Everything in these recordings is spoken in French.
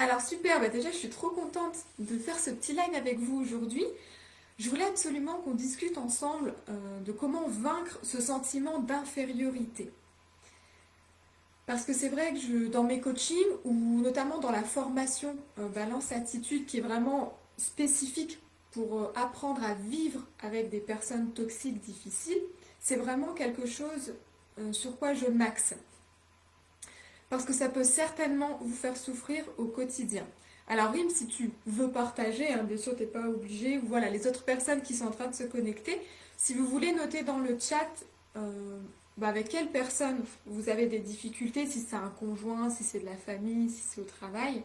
Alors super, déjà je suis trop contente de faire ce petit live avec vous aujourd'hui. Je voulais absolument qu'on discute ensemble de comment vaincre ce sentiment d'infériorité. Parce que c'est vrai que dans mes coachings ou notamment dans la formation Balance Attitude qui est vraiment spécifique pour apprendre à vivre avec des personnes toxiques difficiles, c'est vraiment quelque chose sur quoi je m'axe. Parce que ça peut certainement vous faire souffrir au quotidien. Alors Rim, si tu veux partager, bien sûr tu n'es pas obligé, ou voilà, les autres personnes qui sont en train de se connecter, si vous voulez noter dans le chat avec quelle personne vous avez des difficultés, si c'est un conjoint, si c'est de la famille, si c'est au travail,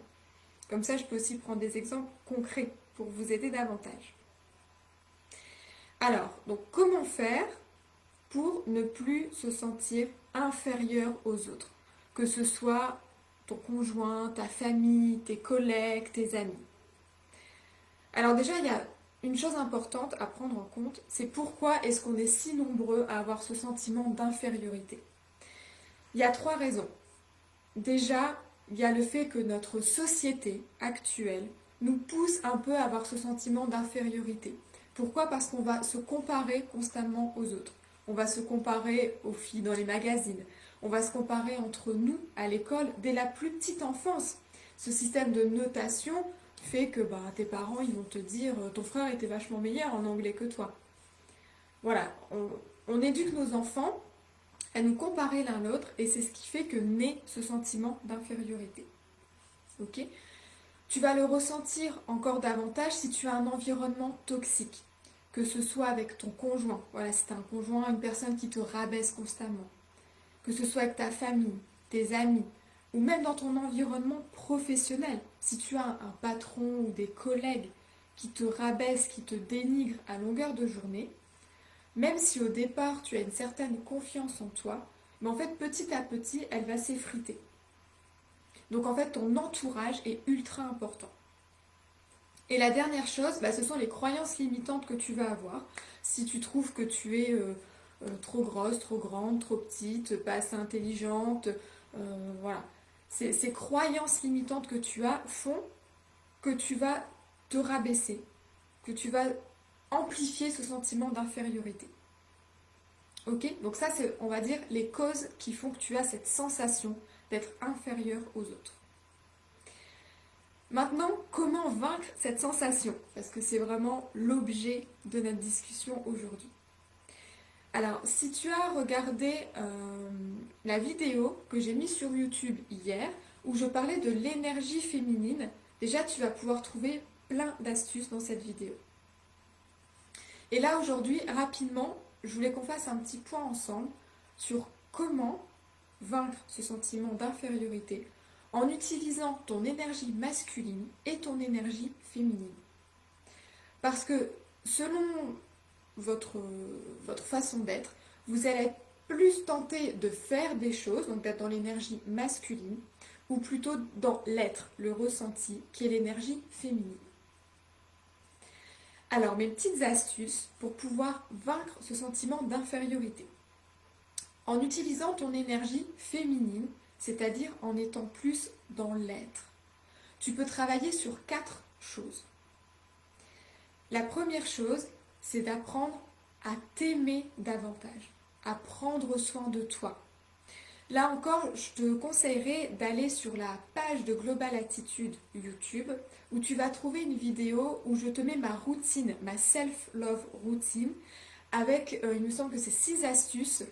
comme ça je peux aussi prendre des exemples concrets pour vous aider davantage. Alors, donc comment faire pour ne plus se sentir inférieur aux autres, que ce soit ton conjoint, ta famille, tes collègues, tes amis. Alors déjà, il y a une chose importante à prendre en compte, c'est pourquoi est-ce qu'on est si nombreux à avoir ce sentiment d'infériorité. Il y a trois raisons. Déjà, il y a le fait que notre société actuelle nous pousse un peu à avoir ce sentiment d'infériorité. Pourquoi? Parce qu'on va se comparer constamment aux autres. On va se comparer aux filles dans les magazines. On va se comparer entre nous à l'école dès la plus petite enfance. Ce système de notation fait que tes parents ils vont te dire ton frère était vachement meilleur en anglais que toi. Voilà, on éduque nos enfants à nous comparer l'un l'autre et c'est ce qui fait que naît ce sentiment d'infériorité. Ok? Tu vas le ressentir encore davantage si tu as un environnement toxique, que ce soit avec ton conjoint, voilà, si tu as un conjoint, une personne qui te rabaisse constamment, que ce soit avec ta famille, tes amis, ou même dans ton environnement professionnel, si tu as un patron ou des collègues qui te rabaissent, qui te dénigrent à longueur de journée, même si au départ tu as une certaine confiance en toi, mais en fait petit à petit elle va s'effriter. Donc en fait ton entourage est ultra important. Et la dernière chose, ce sont les croyances limitantes que tu vas avoir. Si tu trouves que tu es trop grosse, trop grande, trop petite, pas assez intelligente, voilà. Ces croyances limitantes que tu as font que tu vas te rabaisser, que tu vas amplifier ce sentiment d'infériorité. Ok? Donc ça, c'est, on va dire, les causes qui font que tu as cette sensation d'être inférieur aux autres. Maintenant, comment vaincre cette sensation? Parce que c'est vraiment l'objet de notre discussion aujourd'hui. Alors, si tu as regardé la vidéo que j'ai mise sur YouTube hier, où je parlais de l'énergie féminine, déjà tu vas pouvoir trouver plein d'astuces dans cette vidéo. Et là, aujourd'hui, rapidement, je voulais qu'on fasse un petit point ensemble sur comment vaincre ce sentiment d'infériorité en utilisant ton énergie masculine et ton énergie féminine. Parce que selon votre façon d'être, vous allez être plus tenté de faire des choses, donc d'être dans l'énergie masculine, ou plutôt dans l'être, le ressenti, qui est l'énergie féminine. Alors, mes petites astuces pour pouvoir vaincre ce sentiment d'infériorité. En utilisant ton énergie féminine, c'est-à-dire en étant plus dans l'être. Tu peux travailler sur 4 choses. La première chose, c'est d'apprendre à t'aimer davantage, à prendre soin de toi. Là encore, je te conseillerais d'aller sur la page de Global Attitude YouTube où tu vas trouver une vidéo où je te mets ma routine, ma self-love routine avec, il me semble que c'est 6 astuces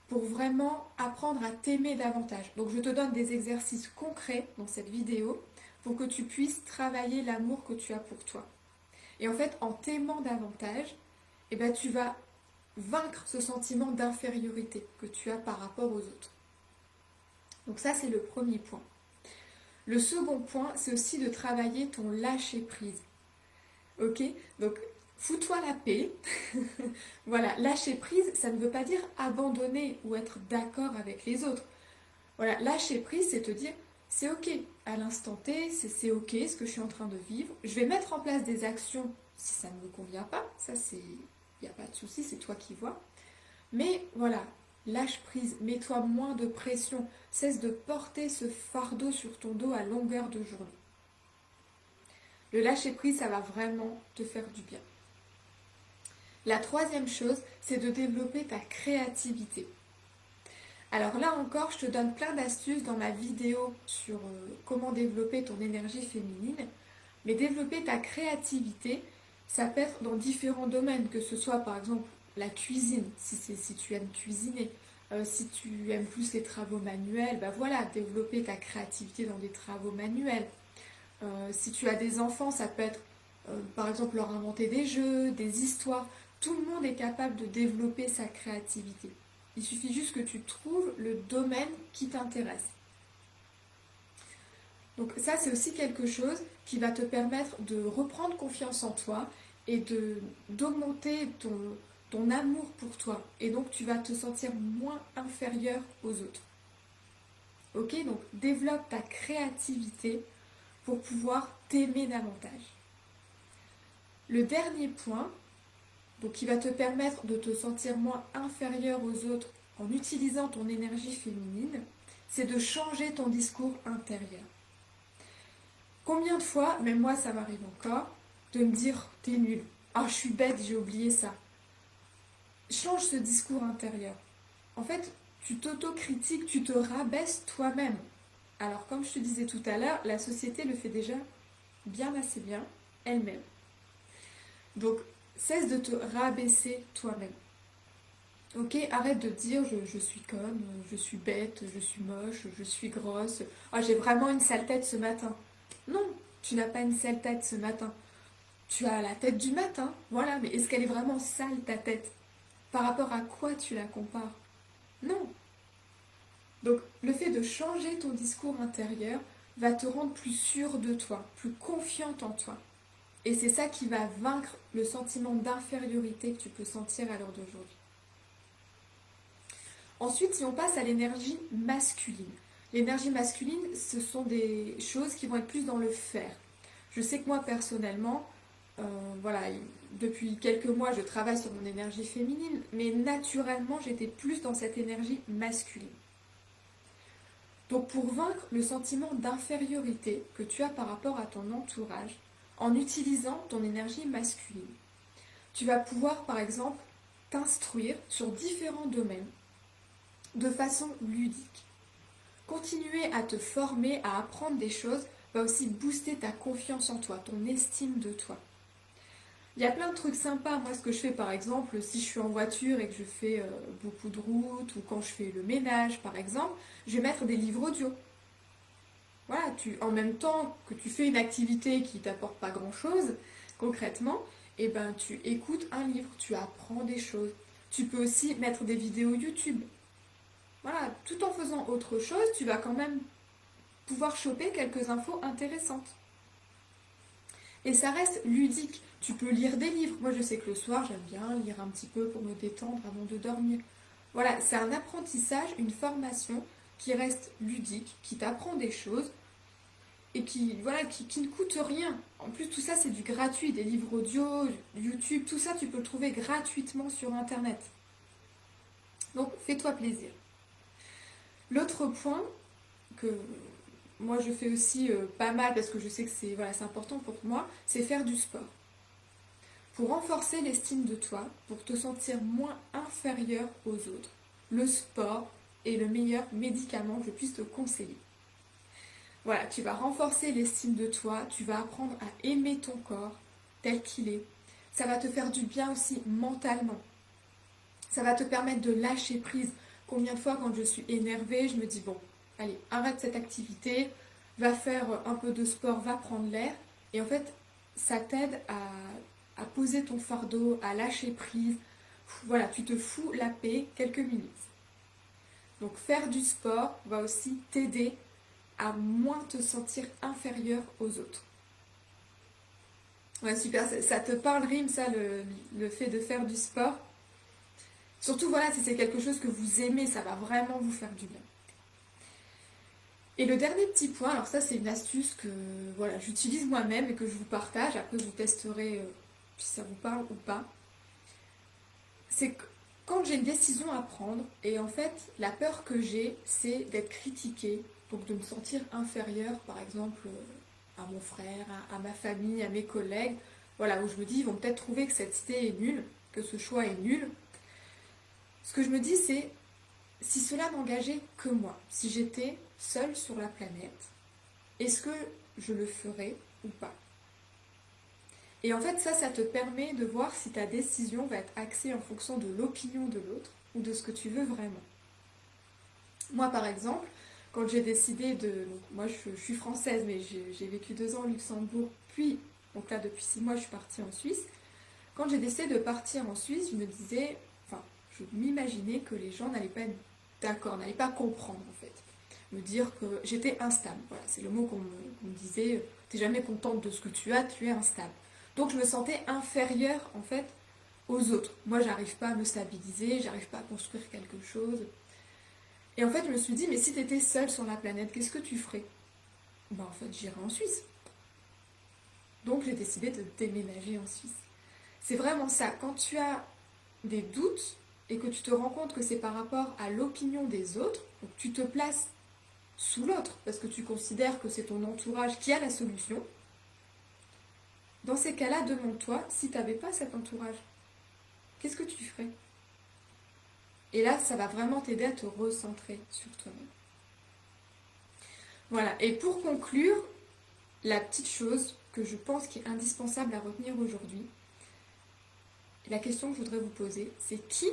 pour vraiment apprendre à t'aimer davantage. Donc je te donne des exercices concrets dans cette vidéo pour que tu puisses travailler l'amour que tu as pour toi. Et en fait, en t'aimant davantage, tu vas vaincre ce sentiment d'infériorité que tu as par rapport aux autres. Donc ça, c'est le premier point. Le second point, c'est aussi de travailler ton lâcher-prise. Ok? Donc, fous-toi la paix. Voilà, lâcher-prise, ça ne veut pas dire abandonner ou être d'accord avec les autres. Voilà, lâcher-prise, c'est te dire, c'est ok, à l'instant T, c'est ok ce que je suis en train de vivre. Je vais mettre en place des actions si ça ne me convient pas. Ça, c'est, il n'y a pas de souci, c'est toi qui vois. Mais voilà, lâche prise, mets-toi moins de pression, cesse de porter ce fardeau sur ton dos à longueur de journée. Le lâcher-prise, ça va vraiment te faire du bien. La troisième chose, c'est de développer ta créativité. Alors là encore, je te donne plein d'astuces dans ma vidéo sur comment développer ton énergie féminine. Mais développer ta créativité, ça peut être dans différents domaines, que ce soit par exemple la cuisine, si tu aimes cuisiner. Si tu aimes plus les travaux manuels, bah voilà, développer ta créativité dans des travaux manuels. Si tu as des enfants, ça peut être par exemple leur inventer des jeux, des histoires. Tout le monde est capable de développer sa créativité. Il suffit juste que tu trouves le domaine qui t'intéresse. Donc ça, c'est aussi quelque chose qui va te permettre de reprendre confiance en toi et d'augmenter ton amour pour toi. Et donc tu vas te sentir moins inférieur aux autres. Ok, donc développe ta créativité pour pouvoir t'aimer davantage. Le dernier point, donc qui va te permettre de te sentir moins inférieur aux autres en utilisant ton énergie féminine, c'est de changer ton discours intérieur. Combien de fois, même moi ça m'arrive encore, de me dire t'es nul, ah je suis bête, j'ai oublié ça. Change ce discours intérieur. En fait, tu t'autocritiques, tu te rabaisses toi-même. Alors comme je te disais tout à l'heure, la société le fait déjà bien assez bien elle-même. Donc cesse de te rabaisser toi-même. Ok, arrête de dire je suis conne, je suis bête, je suis moche, je suis grosse. Ah, j'ai vraiment une sale tête ce matin. Non, tu n'as pas une sale tête ce matin. Tu as la tête du matin, voilà, mais est-ce qu'elle est vraiment sale ta tête? Par rapport à quoi tu la compares? Non. Donc le fait de changer ton discours intérieur va te rendre plus sûre de toi, plus confiante en toi. Et c'est ça qui va vaincre le sentiment d'infériorité que tu peux sentir à l'heure d'aujourd'hui. Ensuite, si on passe à l'énergie masculine. L'énergie masculine, ce sont des choses qui vont être plus dans le faire. Je sais que moi, personnellement, voilà, depuis quelques mois, je travaille sur mon énergie féminine, mais naturellement, j'étais plus dans cette énergie masculine. Donc, pour vaincre le sentiment d'infériorité que tu as par rapport à ton entourage, en utilisant ton énergie masculine, tu vas pouvoir, par exemple, t'instruire sur différents domaines de façon ludique. Continuer à te former, à apprendre des choses, va aussi booster ta confiance en toi, ton estime de toi. Il y a plein de trucs sympas. Moi, ce que je fais, par exemple, si je suis en voiture et que je fais beaucoup de route, ou quand je fais le ménage, par exemple, je vais mettre des livres audio. Voilà, en même temps que tu fais une activité qui t'apporte pas grand-chose, concrètement, et ben, tu écoutes un livre, tu apprends des choses. Tu peux aussi mettre des vidéos YouTube. Voilà, tout en faisant autre chose, tu vas quand même pouvoir choper quelques infos intéressantes. Et ça reste ludique. Tu peux lire des livres. Moi, je sais que le soir, j'aime bien lire un petit peu pour me détendre avant de dormir. Voilà, c'est un apprentissage, une formation qui reste ludique, qui t'apprend des choses et qui ne coûte rien. En plus, tout ça, c'est du gratuit. Des livres audio, YouTube, tout ça, tu peux le trouver gratuitement sur Internet. Donc, fais-toi plaisir. L'autre point que moi je fais aussi pas mal parce que je sais que c'est important pour moi, c'est faire du sport. Pour renforcer l'estime de toi, pour te sentir moins inférieur aux autres, le sport est le meilleur médicament que je puisse te conseiller. Voilà, tu vas renforcer l'estime de toi, tu vas apprendre à aimer ton corps tel qu'il est. Ça va te faire du bien aussi mentalement. Ça va te permettre de lâcher prise. Combien de fois quand je suis énervée, je me dis bon, allez, arrête cette activité, va faire un peu de sport, va prendre l'air. Et en fait, ça t'aide à poser ton fardeau, à lâcher prise. Voilà, tu te fous la paix quelques minutes. Donc faire du sport va aussi t'aider à moins te sentir inférieur aux autres. Ouais, super, ça te parle, Rime, ça, le fait de faire du sport? Surtout, voilà, si c'est quelque chose que vous aimez, ça va vraiment vous faire du bien. Et le dernier petit point, alors ça c'est une astuce que voilà, j'utilise moi-même et que je vous partage, après vous testerez si ça vous parle ou pas, c'est que quand j'ai une décision à prendre, et en fait la peur que j'ai c'est d'être critiquée, donc de me sentir inférieure par exemple à mon frère, à ma famille, à mes collègues, voilà, où je me dis, ils vont peut-être trouver que cette idée est nulle, que ce choix est nul. Ce que je me dis, c'est, si cela n'engageait que moi, si j'étais seule sur la planète, est-ce que je le ferais ou pas? Et en fait, ça te permet de voir si ta décision va être axée en fonction de l'opinion de l'autre ou de ce que tu veux vraiment. Moi, par exemple, quand j'ai décidé de... Donc, moi, je suis française, mais j'ai vécu 2 ans au Luxembourg, puis, donc là, depuis 6 mois, je suis partie en Suisse. Quand j'ai décidé de partir en Suisse, je me disais... Enfin, je m'imaginais que les gens n'allaient pas être d'accord, n'allaient pas comprendre, en fait. Me dire que j'étais instable. Voilà, c'est le mot qu'on me disait. T'es jamais contente de ce que tu as, tu es instable. Donc, je me sentais inférieure, en fait, aux autres. Moi, j'arrive pas à me stabiliser, j'arrive pas à construire quelque chose. Et en fait, je me suis dit, mais si tu étais seule sur la planète, qu'est-ce que tu ferais? Ben, en fait, j'irais en Suisse. Donc, j'ai décidé de déménager en Suisse. C'est vraiment ça. Quand tu as des doutes et que tu te rends compte que c'est par rapport à l'opinion des autres, donc tu te places sous l'autre parce que tu considères que c'est ton entourage qui a la solution, dans ces cas-là, demande-toi, si tu n'avais pas cet entourage, qu'est-ce que tu ferais? Et là, ça va vraiment t'aider à te recentrer sur toi-même. Voilà, et pour conclure, la petite chose que je pense qui est indispensable à retenir aujourd'hui, la question que je voudrais vous poser, c'est qui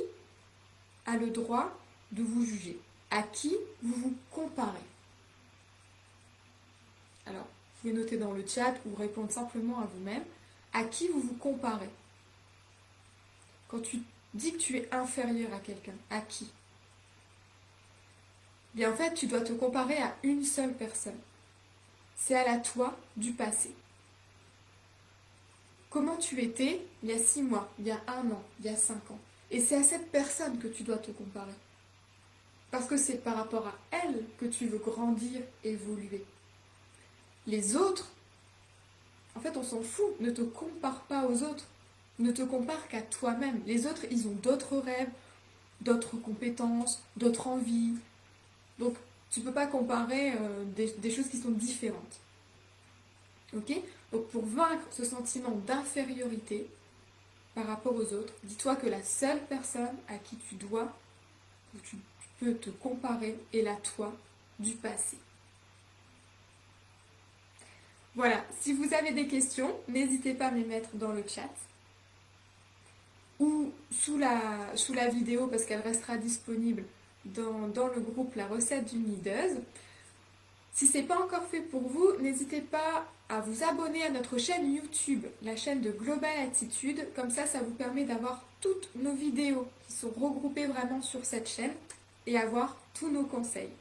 a le droit de vous juger? À qui vous vous comparez? Alors, vous pouvez noter dans le chat ou répondre simplement à vous-même, à qui vous vous comparez? Quand tu dis que tu es inférieur à quelqu'un, à qui? Bien en fait, tu dois te comparer à une seule personne. C'est à la toi du passé. Comment tu étais il y a 6 mois, il y a 1 an, il y a 5 ans. Et c'est à cette personne que tu dois te comparer. Parce que c'est par rapport à elle que tu veux grandir, évoluer. Les autres, en fait, on s'en fout. Ne te compare pas aux autres. Ne te compare qu'à toi-même. Les autres, ils ont d'autres rêves, d'autres compétences, d'autres envies. Donc, tu ne peux pas comparer des choses qui sont différentes. Ok? Donc, pour vaincre ce sentiment d'infériorité par rapport aux autres, dis-toi que la seule personne à qui tu dois, ou tu peux te comparer, est la toi du passé. Voilà, si vous avez des questions, n'hésitez pas à me les mettre dans le chat ou sous la vidéo parce qu'elle restera disponible dans le groupe La recette d'une leaduse. Si ce n'est pas encore fait pour vous, n'hésitez pas à vous abonner à notre chaîne YouTube, la chaîne de Global Attitude. Comme ça vous permet d'avoir toutes nos vidéos qui sont regroupées vraiment sur cette chaîne et avoir tous nos conseils.